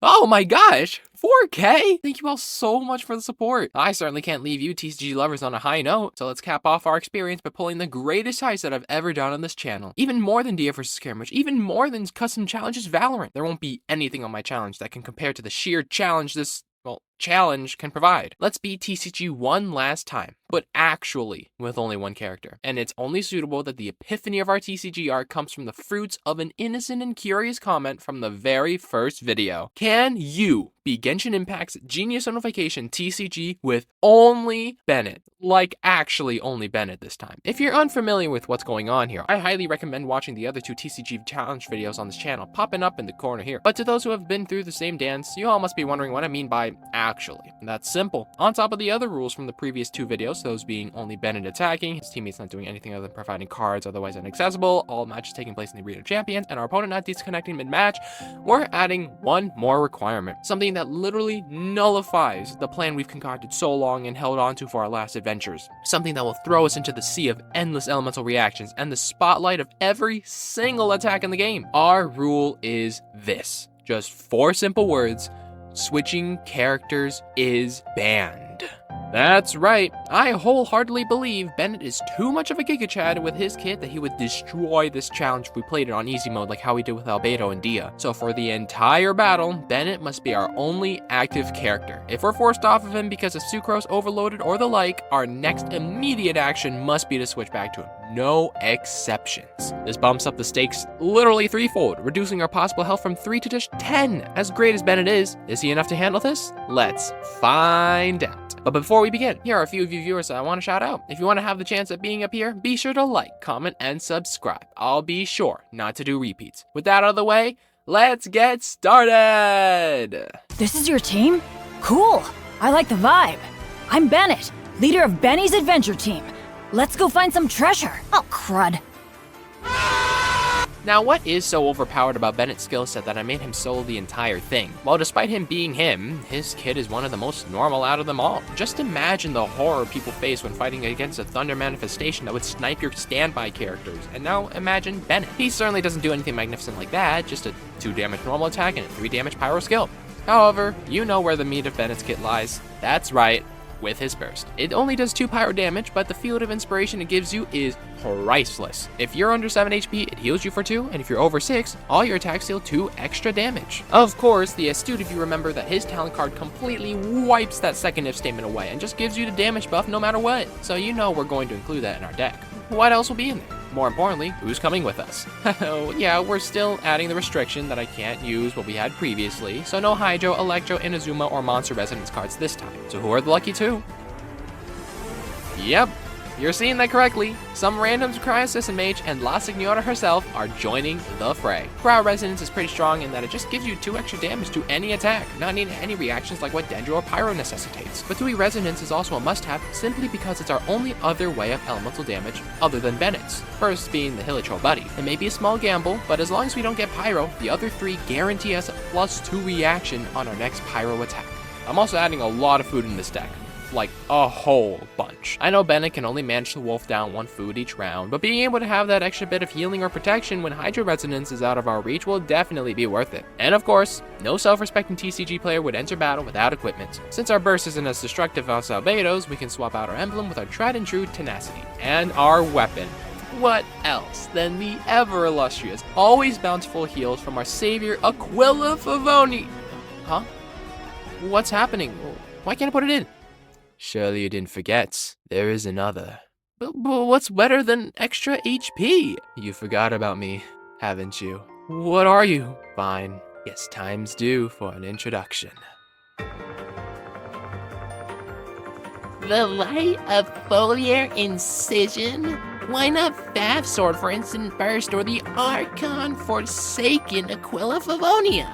Oh my gosh, 4K? Thank you all so much for the support. I certainly can't leave you TCG lovers on a high note, so let's cap off our experience by pulling the greatest heist that I've ever done on this channel. Even more than Dia vs. Skirmish, even more than Custom Challenges Valorant. There won't be anything on my challenge that can compare to the sheer challenge this challenge can provide. Let's beat TCG one last time, but actually with only one character. And it's only suitable that the epiphany of our TCG art comes from the fruits of an innocent and curious comment from the very first video. Can you be Genshin Impact's Genius Invocation TCG with only Bennett? Like actually only Bennett this time. If you're unfamiliar with what's going on here, I highly recommend watching the other two TCG challenge videos on this channel, popping up in the corner here. But to those who have been through the same dance, you all must be wondering what I mean by actually. That's simple. On top of the other rules from the previous two videos, those being only Bennett attacking, his teammates not doing anything other than providing cards otherwise inaccessible, all matches taking place in the Arena of Champions, and our opponent not disconnecting mid-match, we're adding one more requirement. Something that literally nullifies the plan we've concocted so long and held on to for our last adventures. Something that will throw us into the sea of endless elemental reactions and the spotlight of every single attack in the game. Our rule is this. Just 4 simple words. Switching characters is banned. That's right, I wholeheartedly believe Bennett is too much of a Giga Chad with his kit that he would destroy this challenge if we played it on easy mode like how we did with Albedo and Dia. So for the entire battle, Bennett must be our only active character. If we're forced off of him because of Sucrose overloaded or the like, our next immediate action must be to switch back to him. No exceptions. This bumps up the stakes literally threefold, reducing our possible health from 3 to just 10. As great as Bennett is he enough to handle this? Let's find out. But before we begin, here are a few of you viewers that I want to shout out. If you want to have the chance at being up here, be sure to like, comment, and subscribe. I'll be sure not to do repeats. With that out of the way, let's get started! This is your team? Cool! I like the vibe. I'm Bennett, leader of Benny's adventure team. Let's go find some treasure. Oh, crud. Now, what is so overpowered about Bennett's skill set that I made him solo the entire thing? Well, despite him being him, his kit is one of the most normal out of them all. Just imagine the horror people face when fighting against a thunder manifestation that would snipe your standby characters. And now imagine Bennett. He certainly doesn't do anything magnificent like that, just a 2 damage normal attack and a 3 damage pyro skill. However, you know where the meat of Bennett's kit lies. That's right, with his burst. It only does 2 pyro damage, but the field of inspiration it gives you is priceless. If you're under 7 HP, it heals you for 2, and if you're over 6, all your attacks deal 2 extra damage. Of course, the astute of you remember that his talent card completely wipes that second if statement away and just gives you the damage buff no matter what. So you know we're going to include that in our deck. What else will be in there? More importantly, who's coming with us? Oh, yeah, we're still adding the restriction that I can't use what we had previously, so no Hydro, Electro, Inazuma, or Monster Resonance cards this time. So who are the lucky 2? Yep, you're seeing that correctly. Some random Cry Assassin Mage and La Signora herself are joining the fray. Cryo Resonance is pretty strong in that it just gives you 2 extra damage to any attack, not needing any reactions like what Dendro or Pyro necessitates. But 3 Resonance is also a must-have simply because it's our only other way of elemental damage other than Bennett's. First being the Hilichurl Buddy. It may be a small gamble, but as long as we don't get Pyro, the other 3 guarantee us a +2 reaction on our next Pyro attack. I'm also adding a lot of food in this deck. Like a whole bunch. I know Bennett can only manage to wolf down 1 food each round, but being able to have that extra bit of healing or protection when Hydro Resonance is out of our reach will definitely be worth it. And of course, no self-respecting TCG player would enter battle without equipment. Since our burst isn't as destructive as Albedo's, we can swap out our emblem with our tried and true Tenacity. And our weapon. What else than the ever-illustrious, always bountiful heals from our savior Aquila Favoni? Huh? What's happening? Why can't I put it in? Surely you didn't forget, there is another. But what's better than extra HP? You forgot about me, haven't you? What are you? Fine. Guess time's due for an introduction. The Light of Foliar Incision? Why not Faf Sword for Instant Burst or the Archon Forsaken Aquila Favonia?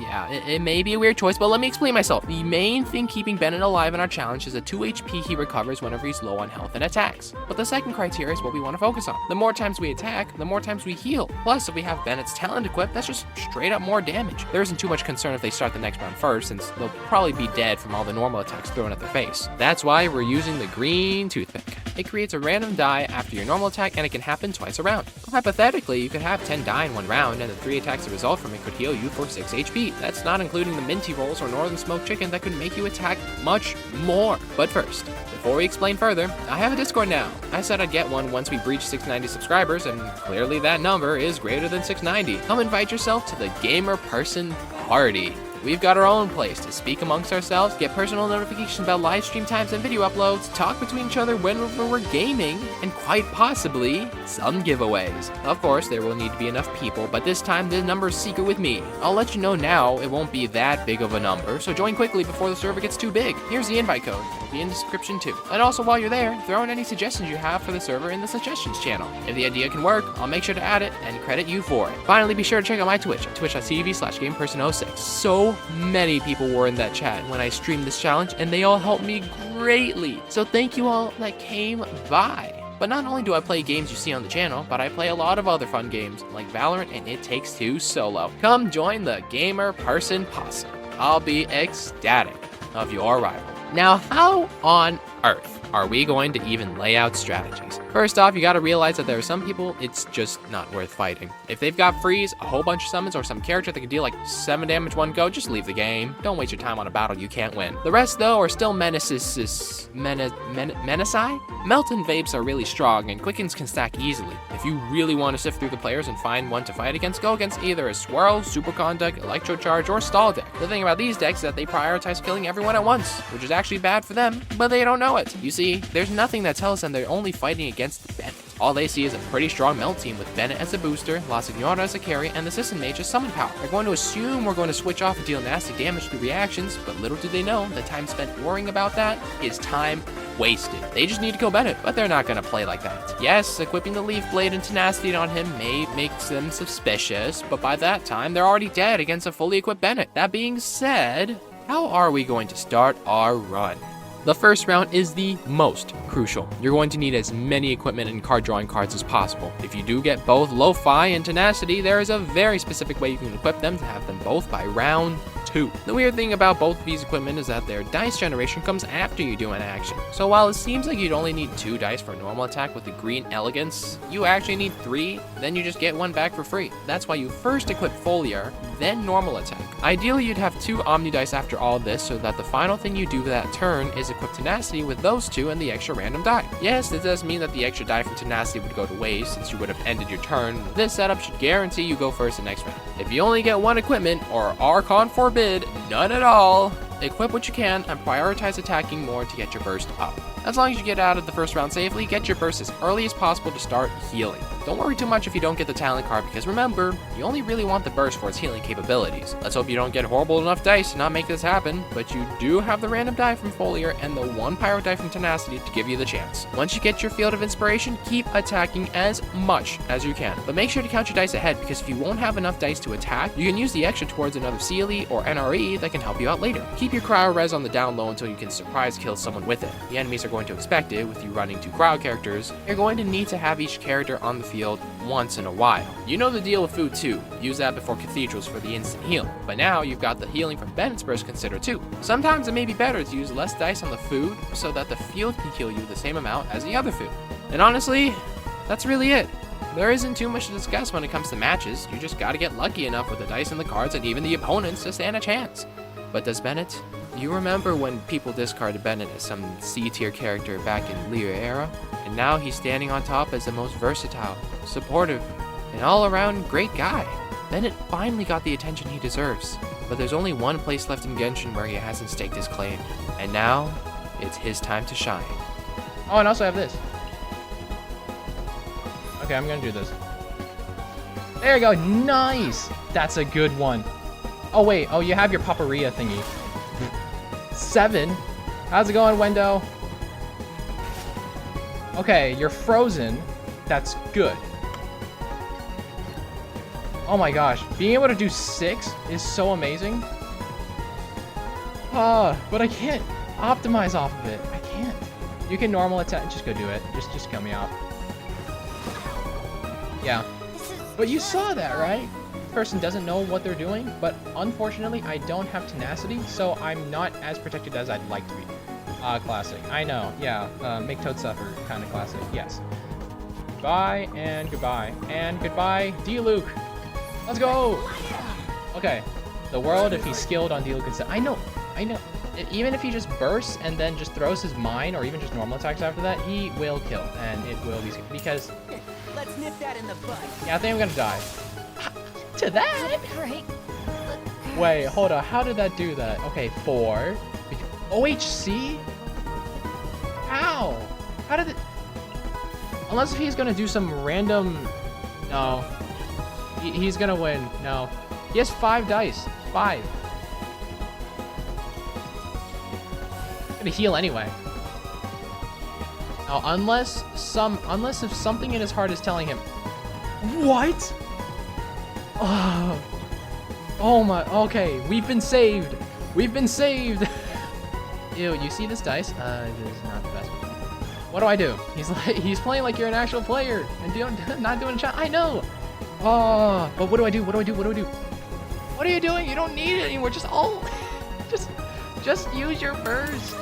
Yeah, it may be a weird choice, but let me explain myself. The main thing keeping Bennett alive in our challenge is the 2 HP he recovers whenever he's low on health and attacks. But the second criteria is what we want to focus on. The more times we attack, the more times we heal. Plus, if we have Bennett's talent equipped, that's just straight up more damage. There isn't too much concern if they start the next round first, since they'll probably be dead from all the normal attacks thrown at their face. That's why we're using the green toothpick. It creates a random die after your normal attack, and it can happen twice a round. Hypothetically, you could have 10 die in one round, and the 3 attacks that result from it could heal you for 6 HP. That's not including the minty rolls or northern smoked chicken that could make you attack much more. But first, before we explain further, I have a Discord now. I said I'd get one once we reach 690 subscribers, and clearly that number is greater than 690. Come invite yourself to the Gamer Person Party. We've got our own place to speak amongst ourselves, get personal notifications about live stream times and video uploads, talk between each other whenever we're gaming, and quite possibly some giveaways. Of course, there will need to be enough people, but this time the number is secret with me. I'll let you know now it won't be that big of a number, so join quickly before the server gets too big. Here's the invite code. It'll be in the description too. And also while you're there, throw in any suggestions you have for the server in the suggestions channel. If the idea can work, I'll make sure to add it and credit you for it. Finally, be sure to check out my Twitch at twitch.tv/gameperson06. So many people were in that chat when I streamed this challenge, and they all helped me greatly. So thank you all that came by. But not only do I play games you see on the channel, but I play a lot of other fun games like Valorant and It Takes Two solo. Come join the Gamer Person Posse. I'll be ecstatic of your arrival. Now, how on earth are we going to even lay out strategies? First off, you gotta realize that there are some people it's just not worth fighting. If they've got freeze, a whole bunch of summons, or some character that can deal like 7 damage one go, just leave the game. Don't waste your time on a battle you can't win. The rest though are still menaces. Melt and Vapes are really strong, and Quickens can stack easily. If you really want to sift through the players and find one to fight against, go against either a Swirl, Supercon deck, Electro Charge, or Stall deck. The thing about these decks is that they prioritize killing everyone at once, which is actually bad for them, but they don't know it. You see, there's nothing that tells them they're only fighting against Bennett. All they see is a pretty strong melt team with Bennett as a booster, La Signora as a carry, and the System Mage as summon power. They're going to assume we're going to switch off and deal nasty damage through reactions, but little do they know the time spent worrying about that is time wasted. They just need to kill Bennett, but they're not going to play like that. Yes, equipping the Leaf Blade and Tenacity on him may make them suspicious, but by that time, they're already dead against a fully equipped Bennett. That being said, how are we going to start our run? The first round is the most crucial. You're going to need as many equipment and card drawing cards as possible. If you do get both Lo-Fi and Tenacity, there is a very specific way you can equip them to have them both by round 2. The weird thing about both of these equipment is that their dice generation comes after you do an action. So while it seems like you'd only need 2 dice for a normal attack with the green elegance, you actually need 3, then you just get 1 back for free. That's why you first equip Foliar, then normal attack. Ideally, you'd have 2 Omni dice after all this so that the final thing you do that turn is equip Tenacity with those 2 and the extra random die. Yes, this does mean that the extra die from Tenacity would go to waste since you would have ended your turn. This setup should guarantee you go first the next round. If you only get 1 equipment, or Archon forbid, none at all, equip what you can and prioritize attacking more to get your burst up. As long as you get out of the first round safely, get your burst as early as possible to start healing. Don't worry too much if you don't get the talent card, because remember, you only really want the burst for its healing capabilities. Let's hope you don't get horrible enough dice to not make this happen, but you do have the random die from Foliar and the 1 pyro die from Tenacity to give you the chance. Once you get your Field of Inspiration, keep attacking as much as you can, but make sure to count your dice ahead, because if you won't have enough dice to attack, you can use the extra towards another Sealy or NRE that can help you out later. Keep your cryo res on the down low until you can surprise kill someone with it. The enemies are going to expect it with you running 2 cryo characters. You're going to need to have each character on the field once in a while. You know the deal with food too. Use that before cathedrals for the instant heal. But now you've got the healing from Bennett's burst considered too. Sometimes it may be better to use less dice on the food so that the field can heal you the same amount as the other food. And honestly, that's really it. There isn't too much to discuss when it comes to matches. You just gotta get lucky enough with the dice and the cards and even the opponents to stand a chance. But does Bennett? You remember when people discarded Bennett as some C-tier character back in Lear era? And now he's standing on top as the most versatile, supportive, and all-around great guy. Bennett finally got the attention he deserves. But there's only one place left in Genshin where he hasn't staked his claim. And now, it's his time to shine. Oh, and also I have this. Okay, I'm gonna do this. There you go, nice! That's a good one. Oh wait, oh you have your Paparia thingy. 7. How's it going, Wendo? Okay, you're frozen. That's good. Oh my gosh, being able to do 6 is so amazing. But I can't optimize off of it. I can't. You can normal attack. Just go do it. Just kill me off. Yeah. But you saw that, right? Person doesn't know what they're doing, but unfortunately I don't have tenacity, so I'm not as protected as I'd like to be. Classic. I know, yeah, make Toad suffer, kind of classic, yes. Goodbye and goodbye. And goodbye, D-Luke. Let's go. Okay. The world, if he's skilled on D-Luke, I know. Even if he just bursts and then just throws his mine or even just normal attacks after that, he will kill. And it will be because... Let's nip that in the bud. Yeah, I think I'm gonna die. To that? Did it hurt? Wait, hold on. How did that do that? Okay, 4. OHC? How? How did it... Unless if he's gonna do some random... No. He's gonna win. No. He has 5 dice. 5. He's gonna heal anyway. Now, unless if something in his heart is telling him... What? Oh my... Okay, we've been saved. We've been saved. Ew, you see this dice? This is not the best. What do I do? He's playing like you're an actual player and not doing chat. I know. Oh, but what do I do? What do I do? What do I do? What are you doing? You don't need it anymore. Just use your burst.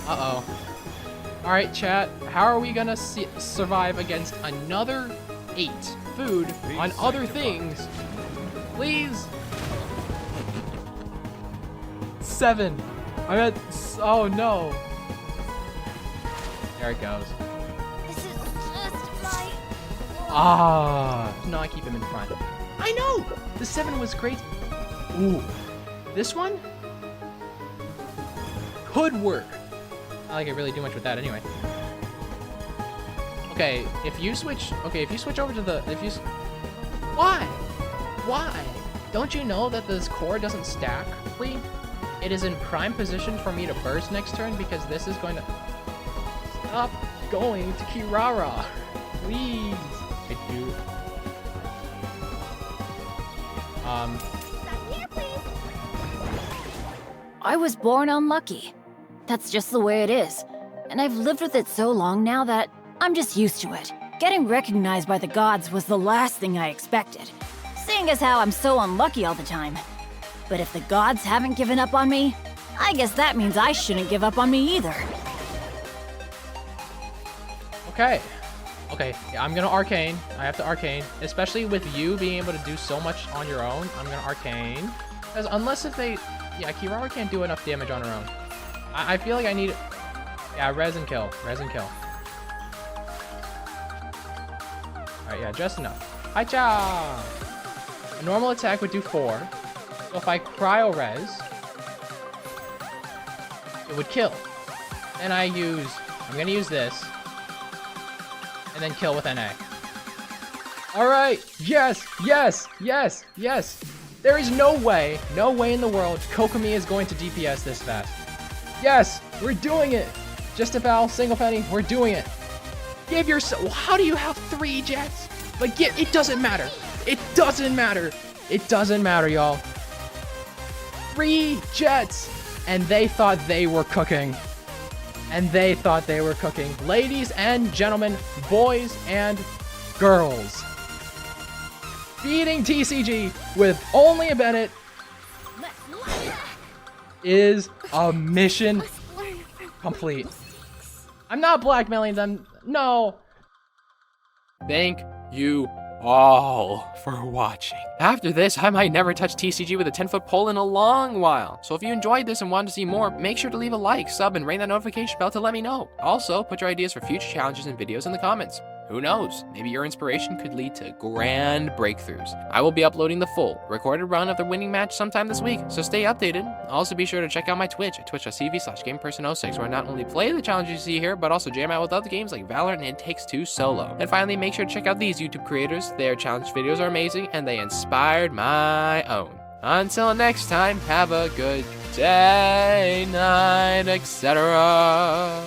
Uh-oh. All right, chat. How are we gonna survive against another 8 food on other things? Please. 7. I'm at. Oh no. There it goes. This is just my... Ah. No, I keep him in front. I know. The 7 was great. Ooh. This one could work. Not like I really do much with that anyway. Okay, if you switch over to the, why? Why? Don't you know that this core doesn't stack? Please? It is in prime position for me to burst next turn because this is going to stop going to Kirara. Please. I do. I was born unlucky. That's just the way it is. And I've lived with it so long now that I'm just used to it. Getting recognized by the gods was the last thing I expected, seeing as how I'm so unlucky all the time. But if the gods haven't given up on me, I guess that means I shouldn't give up on me either. Okay. Okay, yeah, I'm gonna arcane. I have to arcane. Especially with you being able to do so much on your own, I'm gonna arcane. Because unless if they... Yeah, Kirara can't do enough damage on her own. I feel like I need... Yeah, res and kill. Res and kill. Alright, yeah, just enough. Hi-cha! A normal attack would do 4. So if I cryo res, it would kill. Then I'm gonna use this. And then kill with NA. Alright! Yes! Yes! Yes! Yes! There is no way in the world Kokomi is going to DPS this fast. Yes! We're doing it! Just about single penny, we're doing it. Give yourself... How do you have 3 jets? Like, it doesn't matter. It doesn't matter. It doesn't matter, y'all. 3 jets! And they thought they were cooking. And they thought they were cooking. Ladies and gentlemen, boys and girls. Beating TCG with only a Bennett is a mission complete. I'm not blackmailing them. No. Thank you all for watching. After this, I might never touch TCG with a 10-foot pole in a long while. So if you enjoyed this and want to see more, make sure to leave a like, sub, and ring that notification bell to let me know. Also, put your ideas for future challenges and videos in the comments. Who knows? Maybe your inspiration could lead to grand breakthroughs. I will be uploading the full recorded run of the winning match sometime this week, so stay updated. Also be sure to check out my Twitch at twitch.tv/gameperson06, where I not only play the challenges you see here, but also jam out with other games like Valorant and It Takes Two Solo. And finally, make sure to check out these YouTube creators. Their challenge videos are amazing, and they inspired my own. Until next time, have a good day, night, etc.